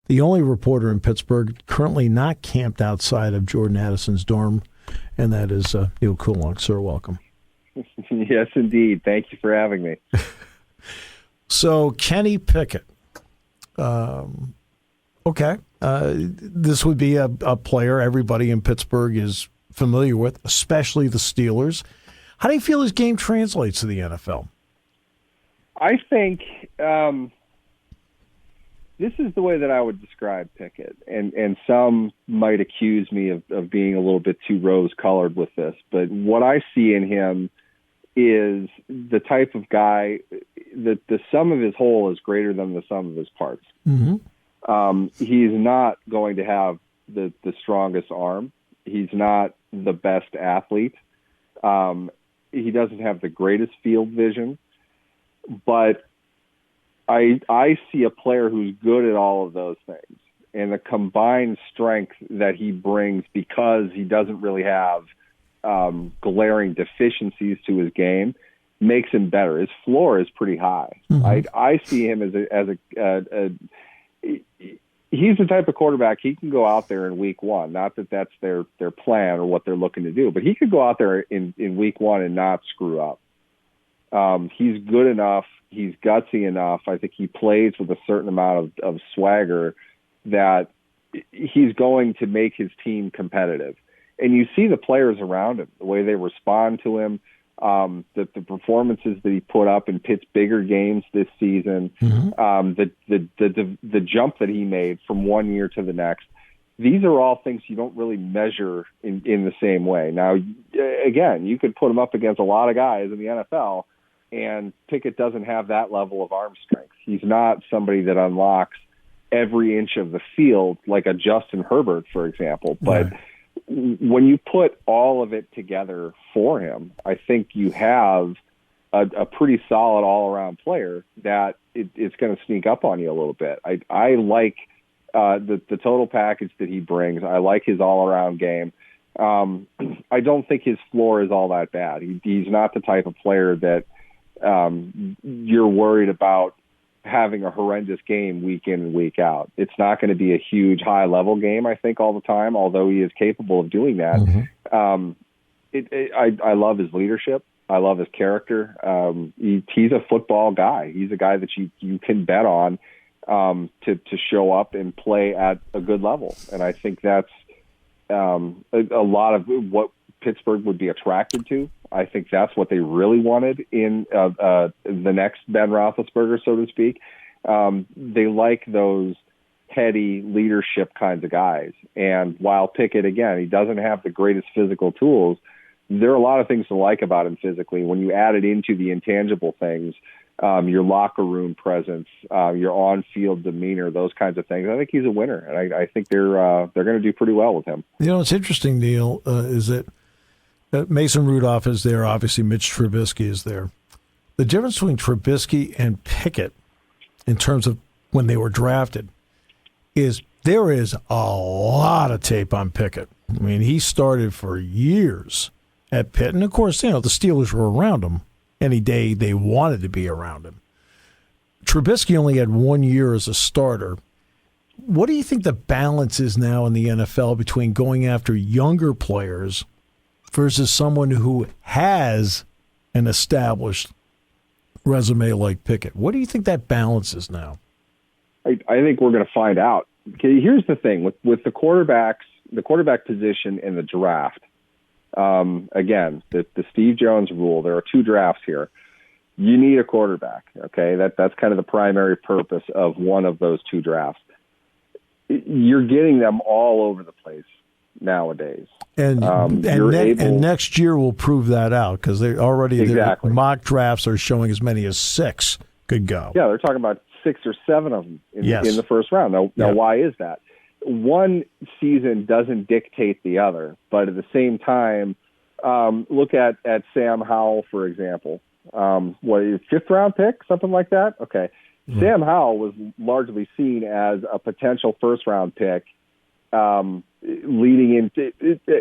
the only reporter in Pittsburgh currently not camped outside of Jordan Addison's dorm, and that is Neal Coolong. Sir, welcome. Yes, indeed. Thank you for having me. So, Kenny Pickett. Okay. This would be a player everybody in Pittsburgh is familiar with, especially the Steelers. How do you feel his game translates to the NFL? I think this is the way that I would describe Pickett, and some might accuse me of being a little bit too rose-colored with this, but what I see in him is the type of guy that the sum of his whole is greater than the sum of his parts. Mm-hmm. He's not going to have the strongest arm. He's not the best athlete. He doesn't have the greatest field vision, but I see a player who's good at all of those things, and the combined strength that he brings because he doesn't really have glaring deficiencies to his game makes him better. His floor is pretty high. Mm-hmm. I see him as he's the type of quarterback, he can go out there in week one. Not that that's their plan or what they're looking to do, but he could go out there in week one and not screw up. He's good enough. He's gutsy enough. I think he plays with a certain amount of swagger that he's going to make his team competitive. And you see the players around him, the way they respond to him, the performances that he put up in Pitt's bigger games this season, mm-hmm. The jump that he made from one year to the next. These are all things you don't really measure in the same way. Now, again, you could put him up against a lot of guys in the NFL, and Pickett doesn't have that level of arm strength. He's not somebody that unlocks every inch of the field like a Justin Herbert, for example. But right. When you put all of it together for him, I think you have a pretty solid all-around player that it's going to sneak up on you a little bit. I like the total package that he brings. I like his all-around game. I don't think his floor is all that bad. He's not the type of player that you're worried about having a horrendous game week in and week out. It's not going to be a huge high-level game, I think, all the time, although he is capable of doing that. Mm-hmm. I love his leadership. I love his character. He's a football guy. He's a guy that you can bet on to show up and play at a good level. And I think that's a lot of what Pittsburgh would be attracted to. I think that's what they really wanted in the next Ben Roethlisberger, so to speak. They like those heady leadership kinds of guys. And while Pickett, again, he doesn't have the greatest physical tools, there are a lot of things to like about him physically. When you add it into the intangible things, your locker room presence, your on-field demeanor, those kinds of things, I think he's a winner. And I think they're going to do pretty well with him. You know, what's interesting, Neal, is that Mason Rudolph is there. Obviously, Mitch Trubisky is there. The difference between Trubisky and Pickett in terms of when they were drafted is there is a lot of tape on Pickett. I mean, he started for years at Pitt. And, of course, you know, the Steelers were around him any day they wanted to be around him. Trubisky only had 1 year as a starter. What do you think the balance is now in the NFL between going after younger players versus someone who has an established resume like Pickett? What do you think that balance is now? I think we're going to find out. Okay, here's the thing with the quarterbacks, the quarterback position in the draft. Again, the Steve Jones rule. There are two drafts here. You need a quarterback. Okay, that's kind of the primary purpose of one of those two drafts. You're getting them all over the place nowadays. And next year will prove that out because they already exactly. Their mock drafts are showing as many as 6 could go. Yeah, they're talking about 6 or 7 of them in the first round. Now, why is that? One season doesn't dictate the other, but at the same time, look at Sam Howell, for example. Fifth round pick, something like that? Okay. Mm-hmm. Sam Howell was largely seen as a potential first round pick leading into,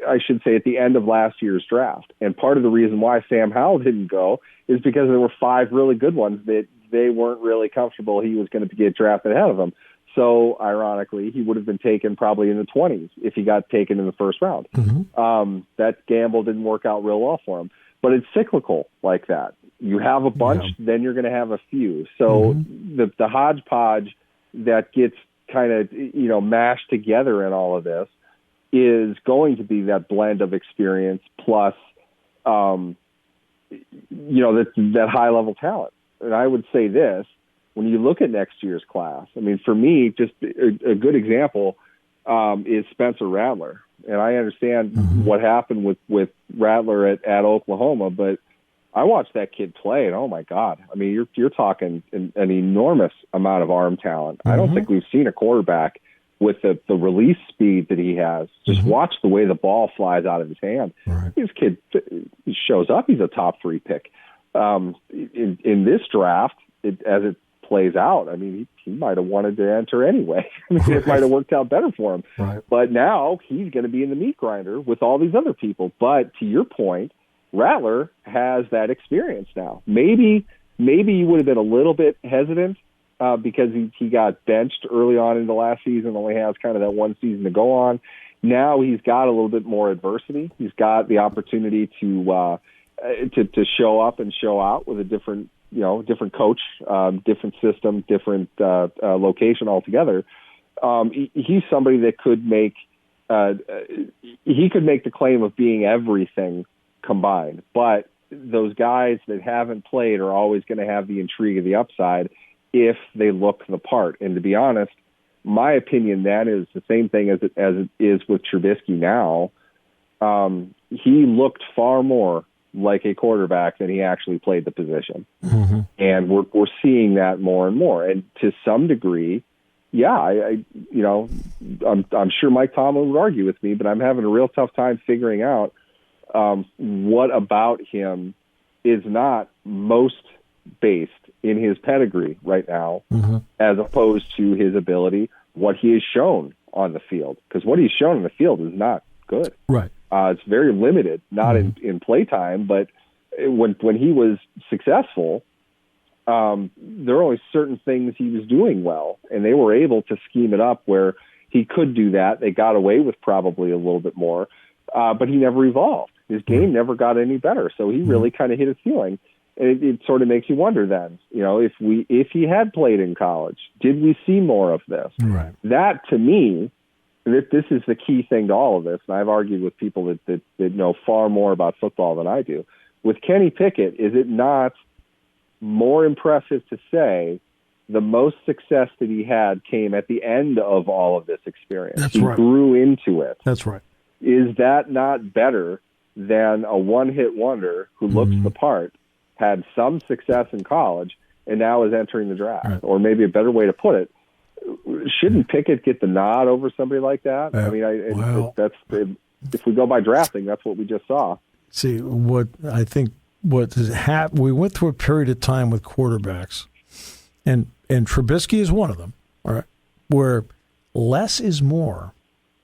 I should say, at the end of last year's draft. And part of the reason why Sam Howell didn't go is because there were 5 really good ones that they weren't really comfortable he was going to get drafted ahead of them. So ironically, he would have been taken probably in the 20s if he got taken in the first round. That gamble didn't work out real well for him. But it's cyclical like that. You have a bunch, then you're going to have a few. So the hodgepodge that gets kind of, mashed together in all of this is going to be that blend of experience plus, that high level talent. And I would say this, when you look at next year's class, I mean, for me, just a good example is Spencer Rattler. And I understand what happened with Rattler at Oklahoma, but I watched that kid play, and oh my God! I mean, you're talking an enormous amount of arm talent. I don't think we've seen a quarterback with the release speed that he has. Just watch the way the ball flies out of his hand. Right. This kid shows up; he's a top 3 pick. In this draft, as it plays out, I mean, he might have wanted to enter anyway. I mean, it might have worked out better for him. Right. But now he's going to be in the meat grinder with all these other people. But to your point, Rattler has that experience now. Maybe you would have been a little bit hesitant because he got benched early on in the last season, only has kind of that one season to go on. Now he's got a little bit more adversity. He's got the opportunity to show up and show out with a different coach, different system, different location altogether. He's somebody that could make the claim of being everything combined, but those guys that haven't played are always going to have the intrigue of the upside if they look the part. And to be honest, my opinion then is the same thing as it is with Trubisky now. He looked far more like a quarterback than he actually played the position. And we're seeing that more and more. And to some degree, I'm sure Mike Tomlin would argue with me, but I'm having a real tough time figuring out what about him is not most based in his pedigree right now, as opposed to his ability, what he has shown on the field. Because what he's shown on the field is not good. Right. It's very limited, not in playtime, but when he was successful, there were only certain things he was doing well, and they were able to scheme it up where he could do that. They got away with probably a little bit more, but he never evolved. His game never got any better, so he really kind of hit a ceiling. And it sort of makes you wonder then, if he had played in college, did we see more of this? Right. That, to me, this is the key thing to all of this, and I've argued with people that know far more about football than I do. With Kenny Pickett, is it not more impressive to say the most success that he had came at the end of all of this experience? That's he right. grew into it. That's right. Is that not better than a one-hit wonder who looks the part, had some success in college, and now is entering the draft? Right. Or maybe a better way to put it, shouldn't Pickett get the nod over somebody like that? I mean, if we go by drafting, that's what we just saw. See, what has happened, we went through a period of time with quarterbacks, and Trubisky is one of them, all right, where less is more.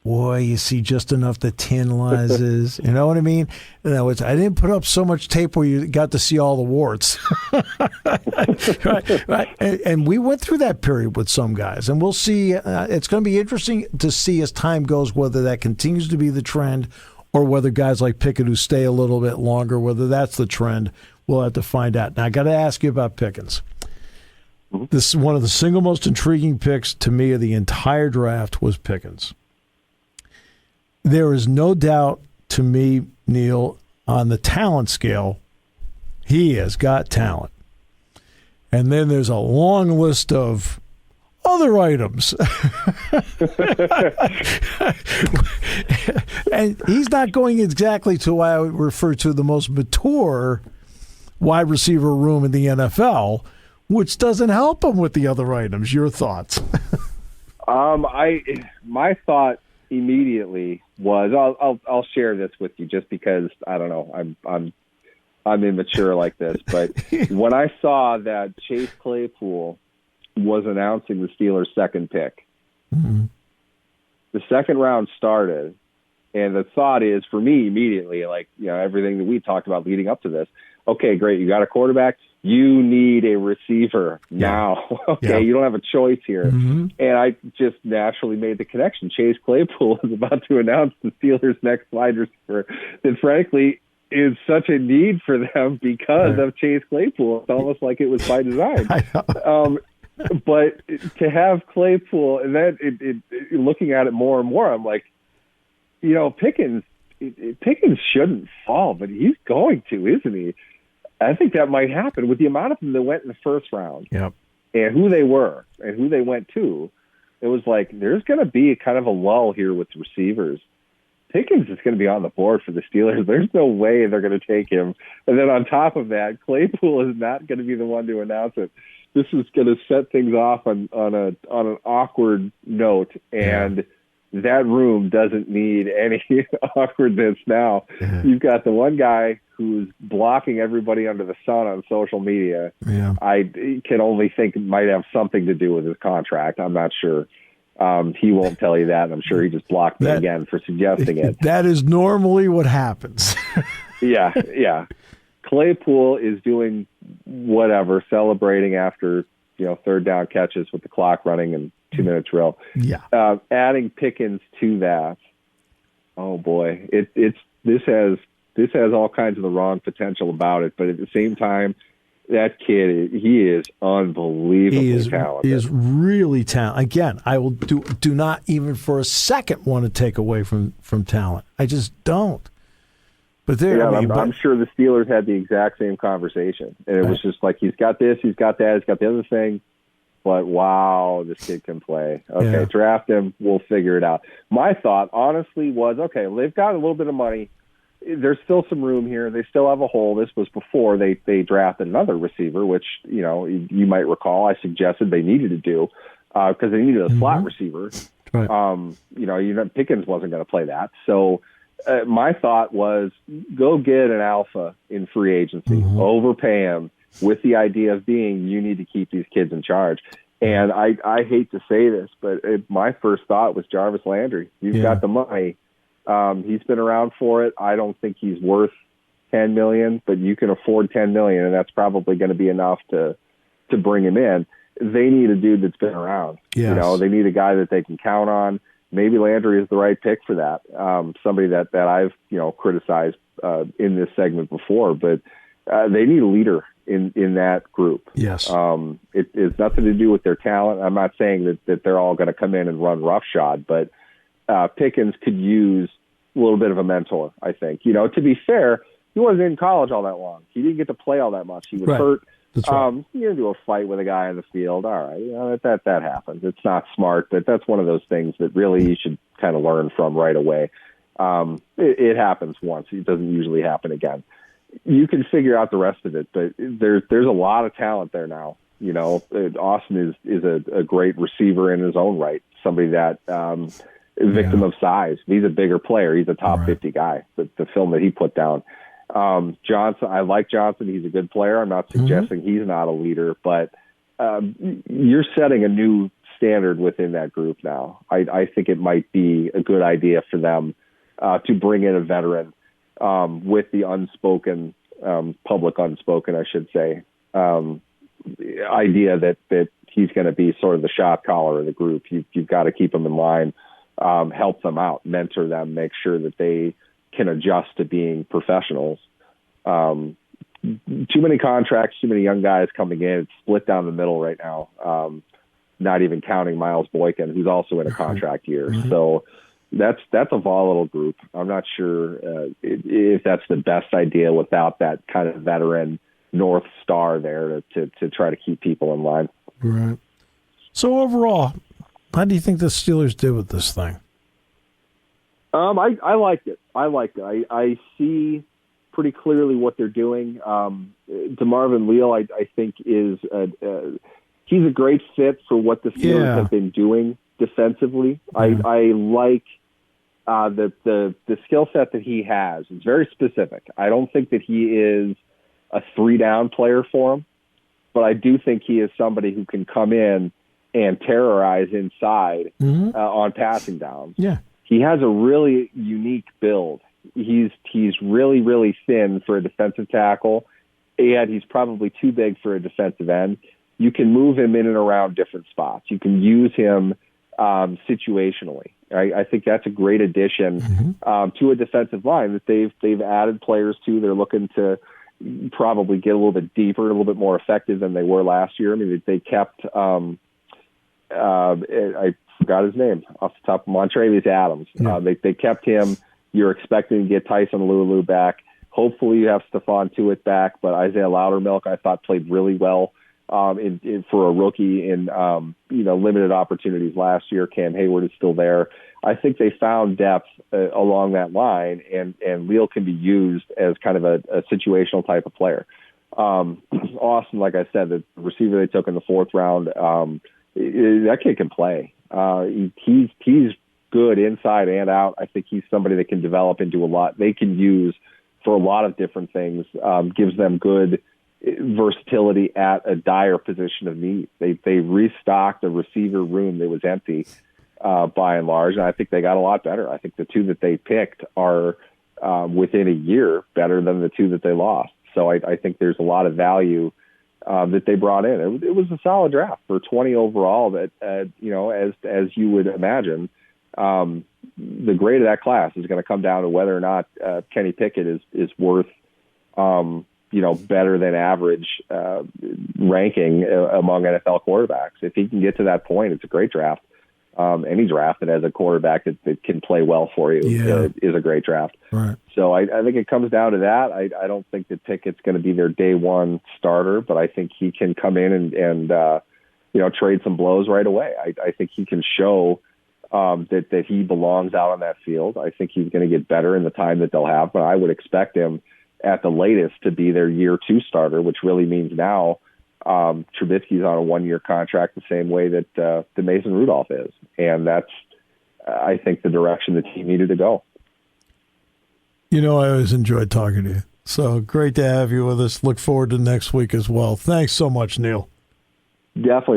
Boy, you see just enough that tantalizes. You know what I mean? In other words, I didn't put up so much tape where you got to see all the warts. right. And we went through that period with some guys, and we'll see. It's going to be interesting to see as time goes whether that continues to be the trend or whether guys like Pickett who stay a little bit longer, whether that's the trend. We'll have to find out. Now, I got to ask you about Pickens. This is one of the single most intriguing picks to me of the entire draft was Pickens. There is no doubt to me, Neal, on the talent scale, he has got talent. And then there's a long list of other items. And he's not going exactly to what I would refer to the most mature wide receiver room in the NFL, which doesn't help him with the other items. Your thoughts? My thought immediately was I'll share this with you just because I don't know I'm immature like this, but when I saw that Chase Claypool was announcing the Steelers' second pick, the second round started, and the thought is for me immediately, like everything that we talked about leading up to this. Okay, great, you got a quarterback. you need a receiver now. Okay, you don't have a choice here. And I just naturally made the connection. Chase Claypool is about to announce the Steelers' next wide receiver that, frankly, is such a need for them because of Chase Claypool. It's almost like it was by design. But to have Claypool, and then looking at it more and more, I'm like, Pickens shouldn't fall, but he's going to, isn't he? I think that might happen with the amount of them that went in the first round and who they were and who they went to. It was like, there's going to be kind of a lull here with receivers. Pickens is going to be on the board for the Steelers. There's no way they're going to take him. And then on top of that, Claypool is not going to be the one to announce it. This is going to set things off on an awkward note, and that room doesn't need any awkwardness now. You've got the one guy who's blocking everybody under the sun on social media. I can only think it might have something to do with his contract. I'm not sure. He won't tell you that. I'm sure he just blocked me again for suggesting it. That is normally what happens. Yeah. Claypool is doing whatever, celebrating after third down catches with the clock running and 2-minute drill. Adding Pickens to that, oh boy, this has all kinds of the wrong potential about it. But at the same time, that kid, he is unbelievably talented. He is really talented. Again, I will do not even for a second want to take away from talent. I just don't. But I'm sure the Steelers had the exact same conversation, and it was just like, he's got this, he's got that, he's got the other thing. But wow, this kid can play. Okay, draft him. We'll figure it out. My thought, honestly, was, okay, they've got a little bit of money. There's still some room here. They still have a hole. This was before they drafted another receiver, which, you might recall I suggested they needed to do because they needed a slot receiver. Right. Pickens wasn't going to play that. So my thought was, go get an alpha in free agency, overpay him with the idea of being, you need to keep these kids in charge. And I hate to say this, but my first thought was Jarvis Landry. You've got the money. He's been around for it. I don't think he's worth $10 million, but you can afford $10 million, and that's probably going to be enough to bring him in. They need a dude that's been around. Yes. They need a guy that they can count on. Maybe Landry is the right pick for that. Somebody that I've criticized in this segment before, but they need a leader in that group. Yes. It's nothing to do with their talent. I'm not saying that they're all going to come in and run roughshod, but Pickens could use a little bit of a mentor, I think. To be fair, he wasn't in college all that long. He didn't get to play all that much. He was hurt. That's right. You're into a fight with a guy in the field. All right, that happens. It's not smart, but that's one of those things that really you should kind of learn from right away. It happens once. It doesn't usually happen again. You can figure out the rest of it, but there's a lot of talent there now. Austin is a great receiver in his own right. Somebody that victim of size. He's a bigger player. He's a top 50 guy. The film that he put down. Johnson, I like Johnson. He's a good player. I'm not suggesting he's not a leader, but you're setting a new standard within that group now. I think it might be a good idea for them to bring in a veteran with the unspoken, public unspoken, I should say, idea that he's going to be sort of the shot caller of the group. You've got to keep him in line, help them out, mentor them, make sure that they can adjust to being professionals. Too many contracts, too many young guys coming in. It's split down the middle right now. Not even counting Miles Boykin, who's also in a contract year. So that's a volatile group. I'm not sure if that's the best idea without that kind of veteran North Star there to try to keep people in line. Right. So overall, how do you think the Steelers did with this thing? I liked it. I see pretty clearly what they're doing. DeMarvin Leal, I think, is he's a great fit for what the Steelers have been doing defensively. I like the skill set that he has. It's very specific. I don't think that he is a 3-down player for him, but I do think he is somebody who can come in and terrorize inside on passing downs. Yeah. He has a really unique build. He's really, really thin for a defensive tackle. and he's probably too big for a defensive end. You can move him in and around different spots. You can use him situationally. I think that's a great addition to a defensive line that they've added players to. They're looking to probably get a little bit deeper, a little bit more effective than they were last year. I mean, they kept I forgot his name off the top of Montravius Adams. Yeah. They kept him. You're expecting to get Tyson Lulu back. Hopefully you have Stephon Tuitt back, but Isaiah Loudermilk I thought played really well for a rookie in limited opportunities last year. Cam Hayward is still there. I think they found depth along that line, and Neal can be used as kind of a situational type of player. Austin, like I said, the receiver they took in the 4th round, that kid can play. He's good inside and out. I think he's somebody that can develop into a lot. They can use for a lot of different things. Gives them good versatility at a dire position of need. They restocked a receiver room that was empty by and large, and I think they got a lot better. I think the 2 that they picked are within a year better than the 2 that they lost. So I think there's a lot of value that they brought in. It was a solid draft for 20 overall. That as you would imagine, the grade of that class is going to come down to whether or not Kenny Pickett is worth better than average ranking among NFL quarterbacks. If he can get to that point, it's a great draft. Any draft that has a quarterback that can play well for you is a great draft. Right. So I think it comes down to that. I don't think that Pickett's going to be their day one starter, but I think he can come in and trade some blows right away. I think he can show that he belongs out on that field. I think he's going to get better in the time that they'll have, but I would expect him at the latest to be their year 2 starter, which really means now Trubisky's on a 1-year contract the same way that Mason Rudolph is. And that's, I think, the direction the team needed to go. I always enjoyed talking to you. So great to have you with us. Look forward to next week as well. Thanks so much, Neal. Definitely.